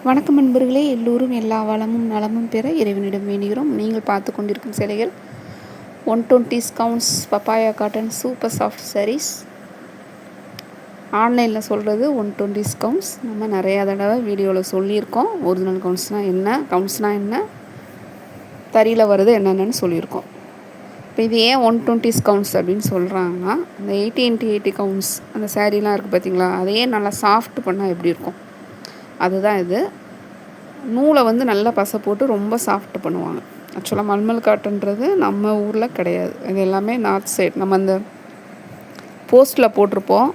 வணக்கம் நண்பர்களே, எல்லோரும் எல்லா வளமும் நலமும் பெற இறைவனிடம் வேண்டுகிறோம். நீங்கள் பார்த்து கொண்டிருக்கும் சேலைகள் 120 counts papaya cotton super soft saris. ஆன்லைனில் சொல்கிறது 120 கவுண்ட்ஸ். நம்ம நிறையா தடவை வீடியோவில் சொல்லியிருக்கோம். ஒரிஜினல் கவுண்ட்ஸ்னால் என்ன, தறியில் வருது என்னென்னு சொல்லியிருக்கோம். இப்போ இது ஏன் 120 கவுண்ட்ஸ் அப்படின்னு சொல்கிறாங்கன்னா, இந்த 80x80 கவுண்ட்ஸ் அந்த சாரீலாம் இருக்குது பார்த்தீங்களா, அதையே நல்லா சாஃப்ட் பண்ணால் எப்படி இருக்கும், அதுதான் இது. நூலை நல்லா பசை போட்டு ரொம்ப சாஃப்ட் பண்ணுவாங்க. ஆக்சுவலாக மல்மல் காட்டன்றது நம்ம ஊரில் கிடையாது, இது எல்லாமே நார்த் சைட். நம்ம அந்த போஸ்ட்டில் போட்டிருப்போம்.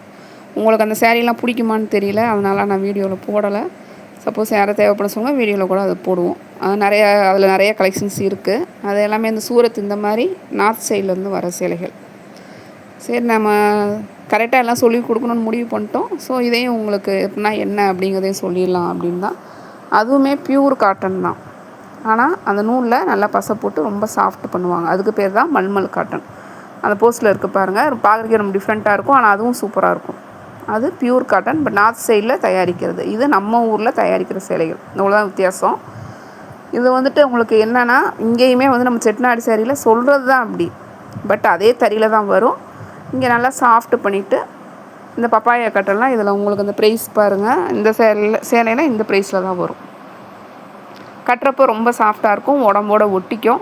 உங்களுக்கு அந்த சேரீலாம் பிடிக்குமான்னு தெரியல, அதனால் நான் வீடியோவில் போடலை. சப்போஸ் யாரை தேவைப்பட சொல்லுங்கள், வீடியோவில் கூட அதை போடுவோம். அதில் நிறைய கலெக்ஷன்ஸ் இருக்குது. அது எல்லாமே இந்த சூரத் இந்த மாதிரி நார்த் சைட்லேருந்து வர சேலைகள். சரி, நம்ம கரெக்டாக எல்லாம் சொல்லி கொடுக்கணுன்னு முடிவு பண்ணிட்டோம். ஸோ இதையும் உங்களுக்கு எப்படின்னா என்ன அப்படிங்கிறதையும் சொல்லிடலாம் அப்படின்னு தான். அதுவுமே பியூர் காட்டன் தான், ஆனால் அந்த நூலில் நல்லா பசை போட்டு ரொம்ப சாஃப்ட் பண்ணுவாங்க. அதுக்கு பேர் தான் மல்மல் காட்டன். அந்த போஸ்ட்டில் இருக்குது பாருங்கள், பார்க்குறதுக்கே ரொம்ப டிஃப்ரெண்ட்டாக இருக்கும், ஆனால் அதுவும் சூப்பராக இருக்கும். அது பியூர் காட்டன், பட் நார்த் சைடில் தயாரிக்கிறது. இது நம்ம ஊரில் தயாரிக்கிற சேலைகள், இவ்வளோதான் வித்தியாசம். இது உங்களுக்கு என்னென்னா, இங்கேயுமே நம்ம செட்டிநாடு சேரீயில் சொல்கிறது தான் அப்படி, பட் அதே தறியில் தான் வரும். இங்கே நல்லா சாஃப்ட் பண்ணிவிட்டு இந்த பப்பாயா கட்டெல்லாம் இதில் உங்களுக்கு அந்த ப்ரைஸ் பாருங்கள். இந்த சேலையில் இந்த ப்ரைஸில் தான் வரும். கட்டுறப்போ ரொம்ப சாஃப்டாக இருக்கும், உடம்போட ஒட்டிக்கும்.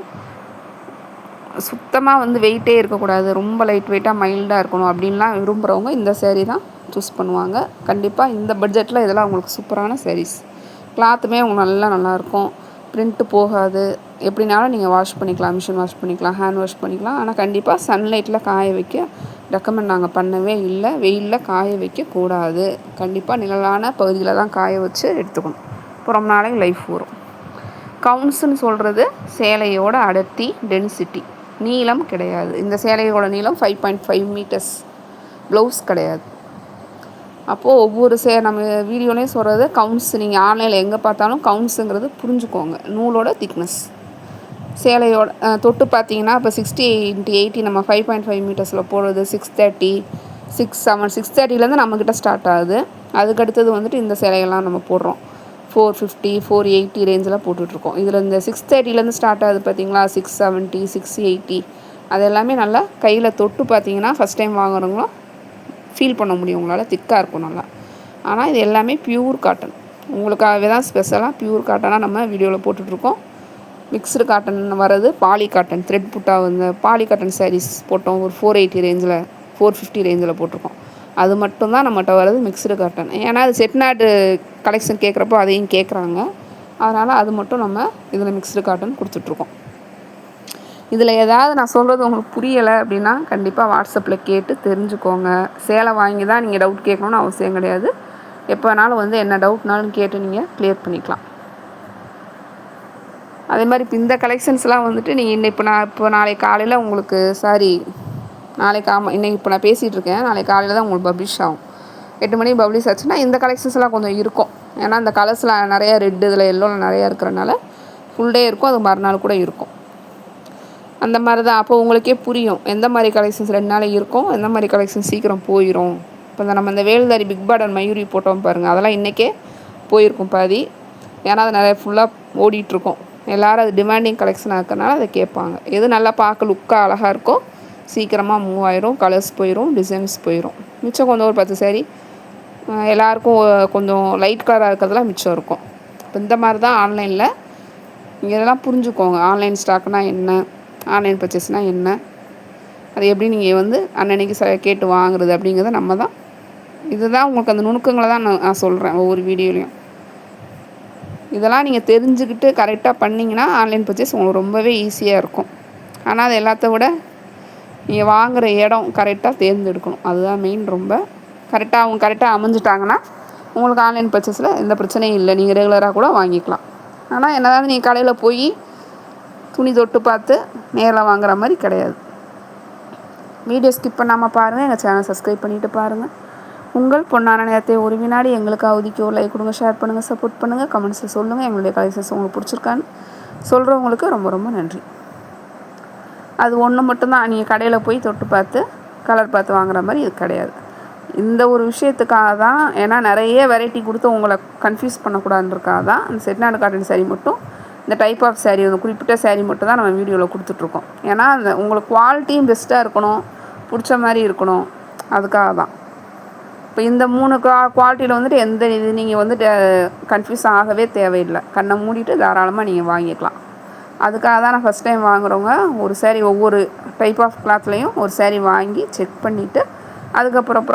சுத்தமாக வெயிட்டே இருக்கக்கூடாது, ரொம்ப லைட் வெயிட்டாக மைல்டாக இருக்கணும் அப்படின்லாம் விரும்புகிறவங்க இந்த சேரீ தான் சூஸ் பண்ணுவாங்க. கண்டிப்பாக இந்த பட்ஜெட்டில் இதெல்லாம் உங்களுக்கு சூப்பரான சாரீஸ். கிளாத்துமே உங்களுக்கு நல்லாயிருக்கும், ப்ரிண்ட்டு போகாது. எப்படினாலும் நீங்கள் வாஷ் பண்ணிக்கலாம், மிஷின் வாஷ் பண்ணிக்கலாம், ஹேண்ட் வாஷ் பண்ணிக்கலாம். ஆனால் கண்டிப்பாக சன்லைட்டில் காய வைக்க ரெக்கமெண்ட் நாங்கள் பண்ணவே இல்லை. வெயிலில் காய வைக்கக்கூடாது, கண்டிப்பாக நிழலான பகுதியில் தான் காய வச்சு எடுத்துக்கணும். இப்போ ரொம்ப நாளைக்கு லைஃப் வரும். கவுன்ஸ்ன்னு சொல்கிறது சேலையோட அடர்த்தி, டென்சிட்டி, நீளம் கிடையாது. இந்த சேலையோட நீளம் 5.5 மீட்டர்ஸ், ப்ளவுஸ் கிடையாது. அப்போது ஒவ்வொரு நம்ம வீடியோலேயும் சொல்கிறது கவுன்ஸ். நீங்கள் ஆன்லைனில் எங்கே பார்த்தாலும் கவுன்ஸுங்கிறது புரிஞ்சுக்கோங்க. நூலோட திக்னஸ், சேலையோட தொட்டு பார்த்தீங்கன்னா, இப்போ 60x80 நம்ம 5.5 மீட்டர்ஸில் போடுறது 630, 630லேருந்து நம்மக்கிட்ட ஸ்டார்ட் ஆகுது. அதுக்கடுத்தது இந்த சேலைகள்லாம் நம்ம போடுறோம் 450, 480 ரேஞ்சில் போட்டுட்ருக்கோம். இதில் இந்த 630லேருந்து ஸ்டார்ட் ஆகுது பார்த்தீங்களா, 670, 680, அது எல்லாமே நல்லா கையில் தொட்டு பார்த்தீங்கன்னா ஃபஸ்ட் டைம் வாங்குறவங்களும் ஃபீல் பண்ண முடியும், உங்களால் திக்காக இருக்கும் நல்லா. ஆனால் இது எல்லாமே பியூர் காட்டன். உங்களுக்காகவே தான் ஸ்பெஷலாக பியூர் காட்டனாக நம்ம வீடியோவில் போட்டுட்ருக்கோம். மிக்ஸ்டு காட்டன் வர்றது பாலி காட்டன், த்ரெட் புட்டா பாலி காட்டன் சாரீஸ் போட்டோம் ஒரு 480 ரேஞ்சில், 450 ரேஞ்சில் போட்டிருக்கோம். அது மட்டும்தான் நம்மகிட்ட வர்றது மிக்ஸ்டு காட்டன். ஏன்னா அது செட்டிநாடு கலெக்ஷன் கேட்குறப்போ அதையும் கேட்குறாங்க, அதனால் அது மட்டும் நம்ம இதில் மிக்ஸ்டு காட்டன் கொடுத்துட்ருக்கோம். இதில் ஏதாவது நான் சொல்கிறது உங்களுக்கு புரியலை அப்படின்னா கண்டிப்பாக வாட்ஸ்அப்பில் கேட்டு தெரிஞ்சுக்கோங்க. சேலை வாங்கி தான் நீங்கள் டவுட் கேட்கணுன்னு அவசியம் கிடையாது. எப்போனாலும் என்ன டவுட்னாலும் கேட்டு நீங்கள் கிளியர் பண்ணிக்கலாம். அதே மாதிரி இப்போ இந்த கலெக்ஷன்ஸ்லாம் நீங்கள் இப்போ நாளைக்கு காலையில் உங்களுக்கு இன்றைக்கி இப்போ நான் பேசிகிட்ருக்கேன், நாளைக்கு காலையில் தான் உங்களுக்கு பப்ளிஷ் ஆகும். 8 மணிக்கு பப்ளிஷ் ஆச்சுன்னா இந்த கலெக்ஷன்ஸ்லாம் கொஞ்சம் இருக்கும். ஏன்னா இந்த கலர்ஸில் நிறையா ரெட்டு, இதில் எல்லோவில் நிறையா இருக்கிறனால ஃபுல் டே இருக்கும், அது மறுநாள் கூட இருக்கும். அந்த மாதிரி தான். அப்போ உங்களுக்கே புரியும் எந்த மாதிரி கலெக்ஷன்ஸ் 2 நாள் இருக்கும், எந்த மாதிரி கலெக்ஷன்ஸ் சீக்கிரம் போயிடும். இப்போ நம்ம இந்த வேல்தாரி பிக் பார்டர் மயூரி போட்டோம் பாருங்கள், அதெல்லாம் இன்றைக்கே போயிருக்கும் பாதி. ஏன்னா அது நிறைய ஃபுல்லாக ஓடிட்டுருக்கோம். எல்லோரும் அது டிமாண்டிங் கலெக்ஷனாக இருக்கிறனால அதை கேட்பாங்க. எது நல்லா பார்க்க லுக்காக அழகாக இருக்கோ சீக்கிரமாக மூவ் ஆயிரும், கலர்ஸ் போயிடும், டிசைன்ஸ் போயிடும். மிச்சம் கொஞ்சம் ஒரு 10 சாரீ எல்லாேருக்கும் கொஞ்சம் லைட் கலராக இருக்கிறதுலாம் மிச்சம் இருக்கும். இப்போ இந்த மாதிரி தான் ஆன்லைனில் நீங்கள் இதெல்லாம் புரிஞ்சுக்கோங்க. ஆன்லைன் ஸ்டாக்னால் என்ன, ஆன்லைன் பர்ச்சேஸ்னால் என்ன, அது எப்படி நீங்கள் அன்னன்னைக்கு கேட்டு வாங்குறது அப்படிங்கிறத நம்ம தான். இதுதான் உங்களுக்கு அந்த நுணுக்கங்களை தான் நான் சொல்கிறேன் ஒவ்வொரு வீடியோலையும். இதெல்லாம் நீங்கள் தெரிஞ்சுக்கிட்டு கரெக்டாக பண்ணிங்கன்னா ஆன்லைன் பர்ச்சேஸ் உங்களுக்கு ரொம்பவே ஈஸியாக இருக்கும். ஆனால் அது எல்லாத்த விட நீங்கள் வாங்குகிற இடம் கரெக்டாக தேர்ந்தெடுக்கணும், அதுதான் மெயின். ரொம்ப அவங்க கரெக்டாக அமைஞ்சிட்டாங்கன்னா உங்களுக்கு ஆன்லைன் பர்ச்சேஸில் எந்த பிரச்சனையும் இல்லை, நீங்கள் ரெகுலராக கூட வாங்கிக்கலாம். ஆனால் என்னதான் நீங்கள் கடையில் போய் துணி தொட்டு பார்த்து நேரில் வாங்குகிற மாதிரி கிடையாது. வீடியோ ஸ்கிப் பண்ணாமல் பாருங்கள், எங்கள் சேனல் சப்ஸ்கிரைப் பண்ணிவிட்டு பாருங்கள். உங்கள் பொன்னான நேரத்தை ஒரு வினாடி எங்களுக்கு ஒதுக்கி ஒரு லைக் கொடுங்க, ஷேர் பண்ணுங்கள், சப்போர்ட் பண்ணுங்கள், கமெண்ட்ஸில் சொல்லுங்கள் எங்களுடைய கலெக்ஷன்ஸ் உங்களுக்கு பிடிச்சிருக்கான்னு. சொல்கிறவங்களுக்கு ரொம்ப ரொம்ப நன்றி. அது ஒன்று மட்டும்தான், நீங்கள் கடையில் போய் தொட்டு பார்த்து கலர் பார்த்து வாங்குற மாதிரி இது கிடையாது. இந்த ஒரு விஷயத்துக்காக தான், ஏன்னா நிறைய வெரைட்டி கொடுத்து உங்களை கன்ஃபியூஸ் பண்ணக்கூடாதுன்றக்காக தான் அந்த செட்டிநாடு காட்டன் சாரீ மட்டும், இந்த டைப் ஆஃப் சாரீ அந்த குறிப்பிட்ட சாரீ மட்டும் தான் நம்ம வீடியோவில் கொடுத்துட்ருக்கோம். ஏன்னா அந்த உங்களுக்கு குவாலிட்டியும் பெஸ்ட்டாக இருக்கணும், பிடிச்ச மாதிரி இருக்கணும், அதுக்காக தான். இப்போ இந்த 3 குவாலிட்டியில் வந்துட்டு எந்த இது நீங்கள் வந்துட்டு கன்ஃபியூஸ் ஆகவே தேவையில்லை. கண்ணை மூடிட்டு தாராளமாக நீங்கள் வாங்கிக்கலாம். அதுக்காக தான் நான் ஃபஸ்ட் டைம் வாங்குகிறவங்க ஒரு சாரீ ஒவ்வொரு டைப் ஆஃப் கிளாத்லேயும் ஒரு சாரீ வாங்கி செக் பண்ணிவிட்டு அதுக்கப்புறம்